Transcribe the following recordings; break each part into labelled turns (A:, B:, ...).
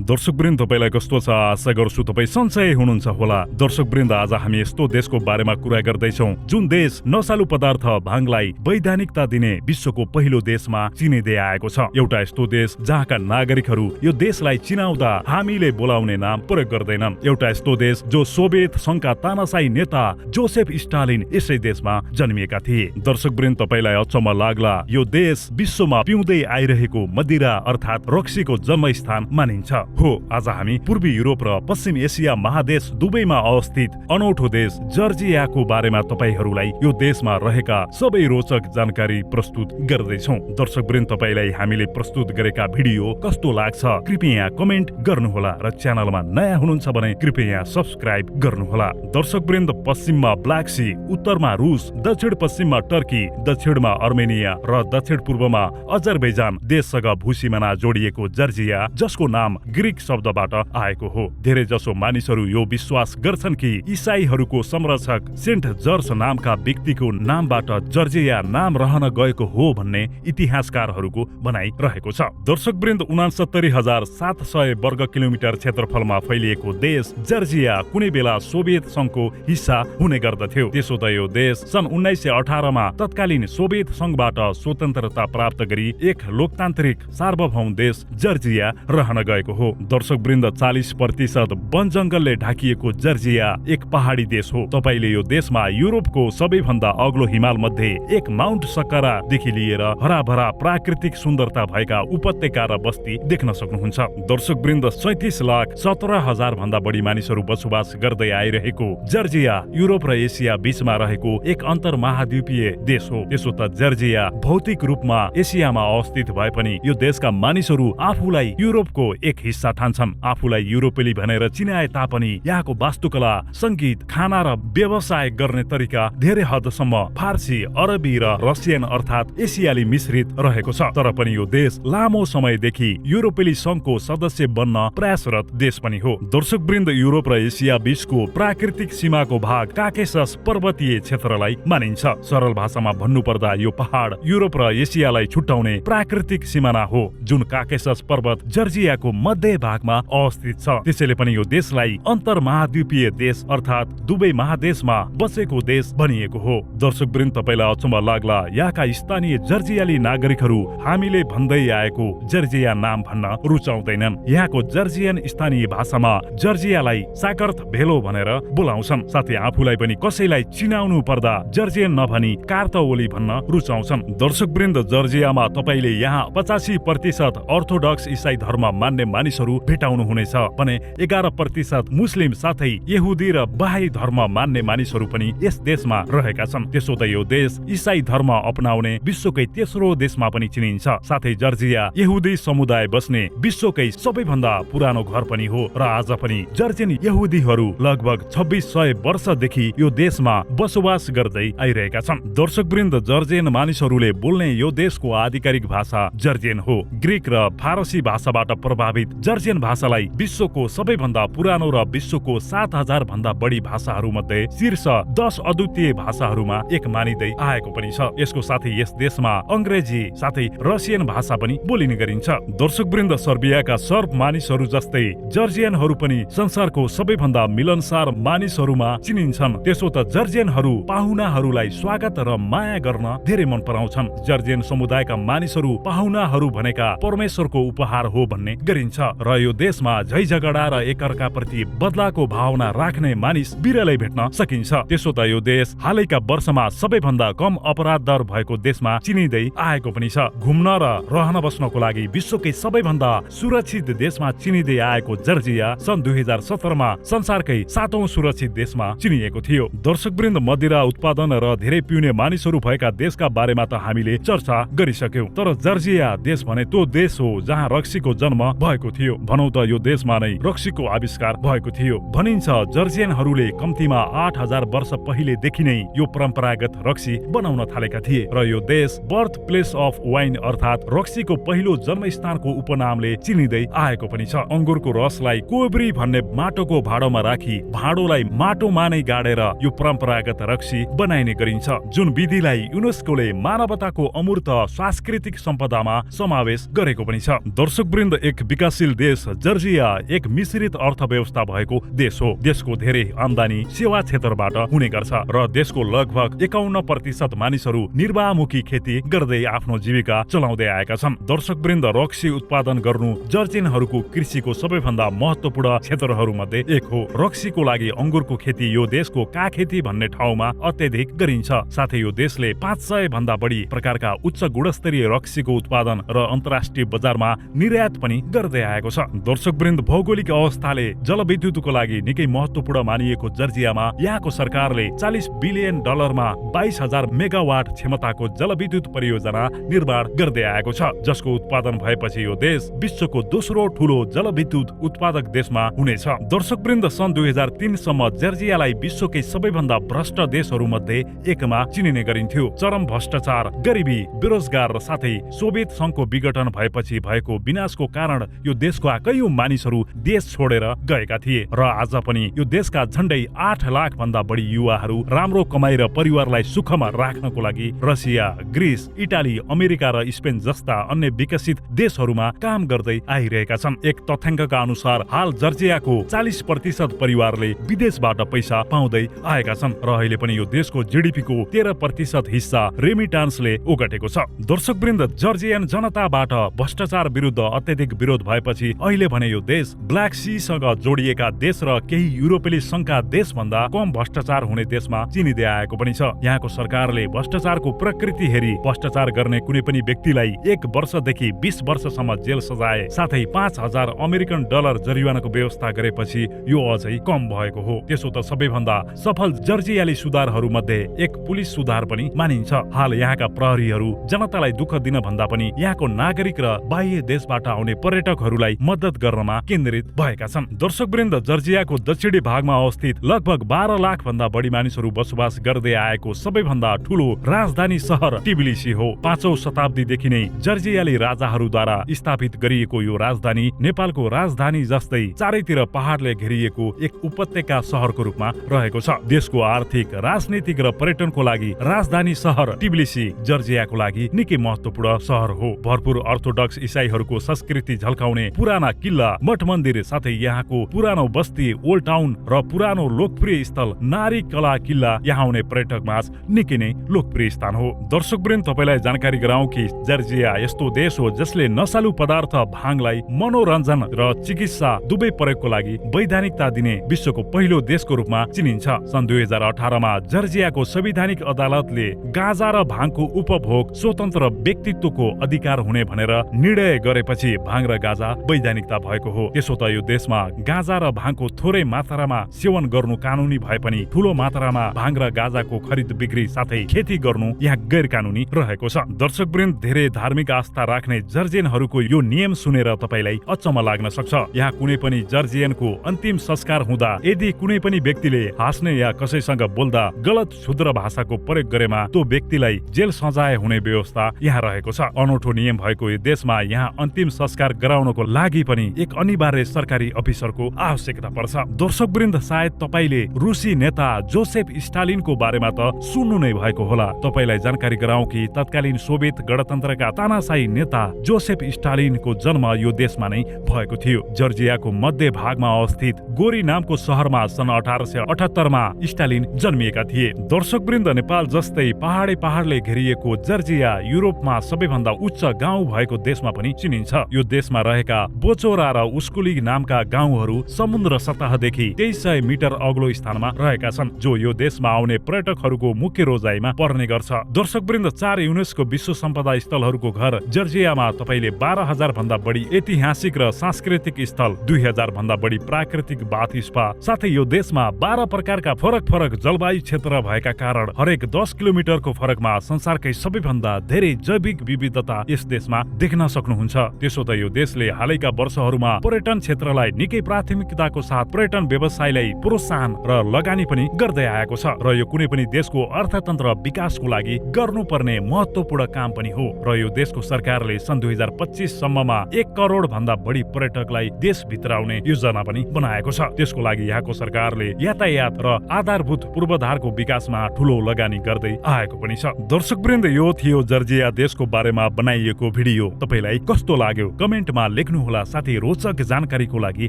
A: दर्शकवृन्द, तपाईलाई कस्तो छ? आशा गर्छु तपाईँ सन्चै हुनुहुन्छ होला। दर्शकवृन्द, आज हामी यस्तो देशको बारेमा कुरा गर्दैछौँ जुन देश नशालु पदार्थ भाङलाई वैधानिकता दिने विश्वको पहिलो देशमा चिनिँदै आएको छ। एउटा यस्तो देश जहाँका नागरिकहरू यो देशलाई चिनाउँदा हामीले बोलाउने नाम प्रयोग गर्दैनन्। एउटा यस्तो देश जो सोभियत संघका तानाशाही नेता जोसेफ स्टालिन यसै देशमा जन्मिएका थिए। दर्शकवृन्द, तपाईलाई अचम्म लाग्ला, यो देश विश्वमा पिउँदै आइरहेको मदिरा अर्थात् रक्सीको जन्मस्थान मानिन्छ। हो, आज हामी पूर्वी युरोप र पश्चिम एसिया महादेश दुवैमा अवस्थित अनौठो देश जर्जियाको बारेमा तपाईहरूलाई यो देशमा रहेका सबै रोचक जानकारी प्रस्तुत गर्दैछौँ। दर्शकवृन्द, तपाईलाई हामीले प्रस्तुत गरेका भिडियो कस्तो लाग्छ कृपया कमेन्ट गर्नुहोला र च्यानलमा नयाँ हुनुहुन्छ भने कृपया सब्स्क्राइब गर्नुहोला। दर्शकवृन्द, पश्चिममा ब्ल्याक सी, उत्तरमा रुस, दक्षिण पश्चिममा टर्की, दक्षिणमा अर्मेनिया र दक्षिण पूर्वमा अजरबैजान देशसँग भूसीमाना जोडिएको जर्जिया, जसको नाम ग्रीक शब्दबाट आएको हो। धेरै जसो मानिसहरू यो विश्वास गर्छन् कि इसाईहरूको संरक्षक सेन्ट जर्ज नामका व्यक्तिको नामबाट जर्जिया नाम रहन गएको हो भन्ने इतिहासकारहरूको भनाइ रहेको छ। दर्शकवृन्द, ६९,७०० वर्ग किलोमिटर क्षेत्रफलमा फैलिएको देश जर्जिया कुनै बेला सोभियत संघको हिस्सा हुने गर्दथ्यो। त्यसो त यो देश सन् 1918 मा तत्कालीन सोभियत संघबाट स्वतन्त्रता प्राप्त गरी एक लोकतान्त्रिक सार्वभौम देश जर्जिया रहन गएको हो। दर्शकवृन्द, 40% वन जंगलले ढाकिएको जर्जिया एक पहाडी देश हो। तपाईले यो देशमा युरोपको सबैभन्दा अग्लो हिमाल मध्ये एक माउन्ट सक्करादेखि लिएर हराभरा प्राकृतिक सुन्दरता भएका उपत्यका र बस्ती देख्न सक्नुहुन्छ। दर्शकवृन्द, 37,17,000 भन्दा बढी मानिसहरू बसोबास गर्दै आइरहेको जर्जिया युरोप र एसिया बीचमा रहेको एक अन्तर्महाद्वीपीय देश हो। त्यसो त जर्जिया भौतिक रूपमा एसियामा अवस्थित भए पनि यो देशका मानिसहरू आफूलाई युरोपको एक हिस्सा ठान्छन्। आफूलाई युरोपेली भनेर चिनाए तापनि यहाँको वास्तुकला, संगीत, खाना र व्यवसाय गर्ने तरिका धेरै हदसम्म फारसी, अरबी र रसियन अर्थात् एसियाली मिश्रित रहेको छ। तर पनि यो देश लामो समयदेखि युरोपेली संघको सदस्य बन्न प्रयासरत देश पनि हो। दर्शकवृन्द, युरोप र एसिया बीचको प्राकृतिक सीमाको भाग काकेसस पर्वतीय क्षेत्रलाई मानिन्छ। सरल भाषामा भन्नुपर्दा यो पहाड युरोप र एसियालाई छुट्याउने प्राकृतिक सिमाना हो, जुन काकेसस पर्वत जर्जियाको मध्य भागमा अवस्थित छ। त्यसैले पनि यो देशलाई अन्तर्महाद्वीपीय देश अर्थात् दुवै महादेशमा बसेको देश भनिएको हो। दर्शकवृन्द, तपाईलाई अचम्म लाग्ला, यहाँका स्थानीय जर्जियाली नागरिकहरू हामीले भन्दै आएको जर्जिया नाम भन्न रुचाउँदैनन्। यहाँको जर्जियन स्थानीय भाषामा जर्जियालाई साकर्थ भेलो भनेर बोलाउँछन्। साथै आफूलाई पनि कसैलाई चिनाउनु पर्दा जर्जियन नभनी कार्तओली भन्न रुचाउँछन्। दर्शकवृन्द, जर्जियामा तपाईले यहाँ 85% अर्थोडक्स इसाई धर्म मान्ने मानिसहरू भेटाउनु हुनेछ भने 11% मुस्लिम साथै यहुदी र बहाई धर्म मान्ने मानिसहरू पनि यस देशमा रहेका छन्। त्यसो त यो देश इसाई धर्म अपनाउने विश्वकै तेस्रो देशमा पनि चिनिन्छ। साथै जर्जिया यहुदी समुदाय बस्ने विश्वकै सबैभन्दा पुरानो घर पनि हो र आज पनि जर्जियन यहुदीहरू लगभग 2600 वर्षदेखि यो देशमा बसोबास गर्दै आइरहेका छन्। दर्शकवृन्द, जर्जियन मानिसहरूले बोल्ने यो देशको आधिकारिक भाषा जर्जियन हो। ग्रीक र फारसी भाषाबाट प्रभावित जर्जियन भाषालाई विश्वको सबैभन्दा पुरानो र विश्वको 7,000 भन्दा बढी भाषाहरू मध्ये शीर्ष 10 अद्वितीय भाषाहरूमा एक मानिँदै आएको पनि छ। यसको साथै यस देशमा अंग्रेजी साथै रसियन भाषा पनि बोलिने गरिन्छ। दर्शकवृन्द, सर्बियाका सर्ब मानिसहरू जस्तै जर्जियनहरू पनि संसारको सबैभन्दा मिलनसार मानिसहरूमा चिनिन्छन्। त्यसो त जर्जियनहरू पाहुनाहरूलाई स्वागत र माया गर्न धेरै मन पराउँछन्। जर्जियन समुदायका मानिसहरू पाहुनाहरू भनेका परमेश्वरको उपहार हो भन्ने गरिन्छ र यो देशमा झैझगडा र एकअर्काप्रति बदलाको भावना राख्ने मानिस बिरलै भेट्न सकिन्छ। त्यसो त यो देश हालैका वर्षमा सबैभन्दा कम अपराध दर भएको देशमा चिनिँदै आएको पनि छ। घुम्न र रहन बस्नको लागि विश्वकै सबैभन्दा सुरक्षित देशमा चिनिँदै आएको जर्जिया सन् 2017 मा संसारकै 7औं सुरक्षित देशमा चिनिएको थियो। दर्शकवृन्द, मदिरा उत्पादन र धेरै पिउने मानिसहरू भएका देशका बारेमा त हामीले चर्चा गरिसक्यौं। तर जर्जिया देश भने त्यो देश हो जहाँ रक्सीको जन्म भएको थियो। भनौं त यो देशमा नै रक्सीको आविष्कार भएको थियो। भनिन्छ जर्जियनहरूले कम्तीमा 8,000 वर्ष पहिलेदेखि नै यो परम्परागत रक्सी बनाउन थालेका थिए र यो देश बर्थ प्लेस अफ वाइन अर्थात् रक्सीको पहिलो जन्मस्थानको उपनामले चिनिँदै आएको पनि छ। अंगुरको रसलाई कोब्री भन्ने माटोको भाँडोमा राखी भाँडोलाई माटोमा नै गाडेर यो परम्परागत रक्सी बनाइने गरिन्छ, जुन विधिलाई युनेस्कोले मानवताको अमूर्त सांस्कृतिक सम्पदामा समावेश गरेको पनि छ। दर्शकवृन्द, एक विकासशील देश जर्जिया एक मिश्रित अर्थव्यवस्था भएको देश हो। देशको धेरै आम्दानी सेवा क्षेत्रबाट हुने गर्छ र देशको लगभग 51% मानिसहरू निर्वाहमुखी खेती गर्दै आफ्नो जीविका चलाउँदै आएका छन्। दर्शकवृन्द, रक्सी उत्पादन गर्नु जर्जियनहरूको कृषिको सबैभन्दा महत्त्वपूर्ण क्षेत्रहरू मध्ये एक हो। रक्सीको लागि अंगुरको खेती यो देशको काखेती भन्ने ठाउँमा अत्यधिक गरिन्छ। साथै यो देशले 500 भन्दा बढी प्रकारका उच्च गुणस्तरीय रक्सीको उत्पादन र अन्तर्राष्ट्रिय बजारमा निर्यात पनि गर्दै आएको छ। दर्शकवृन्द, भौगोलिक अवस्थाले जलविद्युतको लागि निकै महत्त्वपूर्ण मानिएको जर्जियामा यहाँको सरकारले $40 बिलियन मा 22,000 मेगावाट क्षमताको जलविद्युत परियोजना निर्माण गर्दै आएको छ, जसको उत्पादन भएपछि यो देश विश्वको दोस्रो ठूलो जलविद्युत उत्पादक देशमा हुनेछ। दर्शकवृन्द, सन् 2003 सम्म जर्जियालाई विश्वकै सबैभन्दा भ्रष्ट देशहरू मध्ये एकमा चिनिने गरिन्थ्यो। चरम भ्रष्टाचार, गरिबी, बेरोजगार र साथै सोभियत संघको विघटन भएपछि भएको विनाशको कारण यो देशका कैयौं मानिसहरू देश छोडेर गएका थिए र आज पनि यो देशका झण्डै 8 लाख भन्दा बढी युवाहरू राम्रो कमाई र परिवारलाई सुखमा राख्नको लागि रसिया, ग्रीस, इटाली, अमेरिका र स्पेन जस्ता अन्य विकसित देशहरूमा काम गर्दै आइरहेका छन्। एक तथ्याङ्कका अनुसार हाल जर्जियाको 40% परिवारले विदेशबाट पैसा पाउँदै आएका छन् र अहिले पनि यो देशको जीडीपीको 13% हिस्सा रेमिटान्सले ओगटेको छ। दर्शकवृन्द, जर्जियन जनताबाट भ्रष्टाचार विरुद्ध अत्यधिक विरोध भएपछि अहिले भने यो देश ब्ल्याक सीसँग जोडिएका देश र केही युरोपेली संघका देशभन्दा कम भ्रष्टाचार हुने देशमा चिनिँदै आएको पनि छ। यहाँको सरकारले भ्रष्टाचारको प्रकृति हेरी भ्रष्टाचार गर्ने कुनै पनि व्यक्तिलाई 1 वर्षदेखि 20 वर्षसम्म जेल सजाय साथै $5,000 जरिवानाको व्यवस्था गरेपछि यो अझै कम भएको हो। त्यसो त सबैभन्दा सफल जर्जियाली सुधारहरू मध्ये एक पुलिस सुधार पनि मानिन्छ। हाल यहाँका प्रहरीहरू जनतालाई दुःख दिन भन्दा पनि यहाँको नागरिक र बाह्य देशबाट आउने पर्यटकहरूलाई मद्दत गर्नमा केन्द्रित भएका छन्। दर्शकवृन्द, जर्जियाको दक्षिणी भागमा अवस्थित लगभग 12 लाख भन्दा बढी मानिसहरू बसोबास गर्दै आएको सबैभन्दा ठूलो राजधानी शहर टिबिलिसी हो। 5औं शताब्दीदेखि नै जर्जियाली राजाहरूद्वारा स्थापित गरिएको यो राजधानी नेपालको राजधानी जस्तै चारैतिर पहाडले घेरिएको एक उपत्यका शहरको रूपमा रहेको छ। देशको आर्थिक, राजनीतिक र पर्यटनको लागि राजधानी शहर टिबिलिसी जर्जियाको लागि निकै महत्त्वपूर्ण शहर हो। भरपूर अर्थोडक्स इसाईहरूको संस्कृति झल्काउने पुराना किल्ला, मठ मन्दिर साथै यहाँको पुरानो बस्ती ओल्ड टाउन र पुरानो लोकप्रिय स्थल नारी कला किल्ला यहाँ आउने पर्यटक माझ निकै नै लोकप्रिय स्थान हो। दर्शकवृन्द, तपाईलाई जानकारी गराउँ कि जर्जिया यस्तो देश हो जसले नशालु पदार्थ भाङलाई मनोरञ्जन र चिकित्सा दुवै प्रयोगको लागि वैधानिकता दिने विश्वको पहिलो देशको रूपमा चिनिन्छ। सन् 2018 मा जर्जियाको संवैधानिक अदालतले गाँजा र भाङको उपभोग स्वतन्त्र व्यक्तित्वको अधिकार हुने भनेर निर्णय गरेपछि भाङ र गाँजा वैधानिकता भएको हो। त्यसो त यो देशमा गाँजा र भाङको थोरै मात्रामा सेवन गर्नु कानुनी भए पनि ठूलो मात्रामा भाङ र गाँजाको खरिद बिक्री साथै खेती गर्नु यहाँ गैर कानुनी रहेको छ। दर्शकवृन्द, धेरै धार्मिक आस्था राख्ने जर्जियनहरूको यो नियम सुनेर तपाईलाई अचम्म लाग्न सक्छ। यहाँ कुनै पनि जर्जियनको अन्तिम संस्कार हुँदा यदि कुनै पनि व्यक्तिले हाँस्ने या कसैसँग बोल्दा गलत शुद्र भाषाको प्रयोग गरेमा त्यो व्यक्तिलाई जेल सजाय हुने व्यवस्था यहाँ रहेको छ। अनौठो नियम भएको यो देशमा यहाँ अन्तिम संस्कार गराउनको लागि पनि एक अनिवार्य सरकारी अफिसरको आवश्यकता पर्छ। दर्शकवृन्द, सायद तपाईले रुसी नेता जोसेफ स्टालिनको बारेमा त सुन्नु नै भएको होला। तपाईलाई जानकारी गराउँ कि तत्कालीन सोभियत गणतन्त्रका तानाशाही नेता जोसेफ स्टालिनको जन्म यो देशमा नै भएको थियो। जर्जियाको मध्य भागमा अवस्थित गोरी नामको शहरमा सन् 1878 मा स्टालिन जन्मिएका थिए। दर्शकवृन्द, नेपाल जस्तै पहाडले घेरिएको जर्जिया युरोपमा सबैभन्दा उच्च गाउँ भएको देशमा पनि चिनिन्छ। यो देशमा रहेका बोचोरा र उस्कुली नामका गाउँहरू समुद्र सतहदेखि 2300 मिटर अग्लो स्थानमा रहेका छन्, जो यो देशमा आउने पर्यटकहरूको मुख्य रोजाइमा पर्ने गर्छ। दर्शकवृन्द, 4 युनेस्को विश्व सम्पदा स्थलहरूको घर जर्जियामा तपाईले 12,000 भन्दा बढी ऐतिहासिक र सांस्कृतिक स्थल, 2,000 भन्दा बढी प्राकृतिक बाथ स्पा साथै यो देशमा 12 प्रकारका फरक जलवायु क्षेत्र भएका कारण हरेक 10 किलोमिटरको फरकमा संसारकै सबैभन्दा धेरै जैविक विविधता यस देशमा देख्न सक्नुहुन्छ। त्यसो त यो देशले हालैका वर्षहरूमा पर्यटन क्षेत्रलाई निकै प्राथमिकताको साथ पर्यटन व्यवसायलाई प्रोत्साहन र लगानी पनि गर्दै आएको छ र यो कुनै पनि देशको अर्थतन्त्र विकासको लागि गर्नुपर्ने महत्त्वपूर्ण काम पनि हो र यो देशको सरकारले सन् 2025 सम्ममा 1 करोड भन्दा बढी पर्यटकलाई देश भित्राउने योजना पनि बनाएको छ। त्यसको लागि यहाँको सरकारले यातायात र आधारभूत पूर्वाधारको विकासमा ठूलो लगानी गर्दै आएको पनि छ। दर्शकवृन्द, यो थियो जर्जिया देशको बारेमा बनाइएको भिडियो। तपाईलाई कस्तो लाग्यो कमेन्टमा लेख्नु हेर्नुहोला साथै रोचक जानकारीको लागि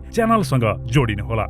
A: च्यानलसँग जोडिनुहोला।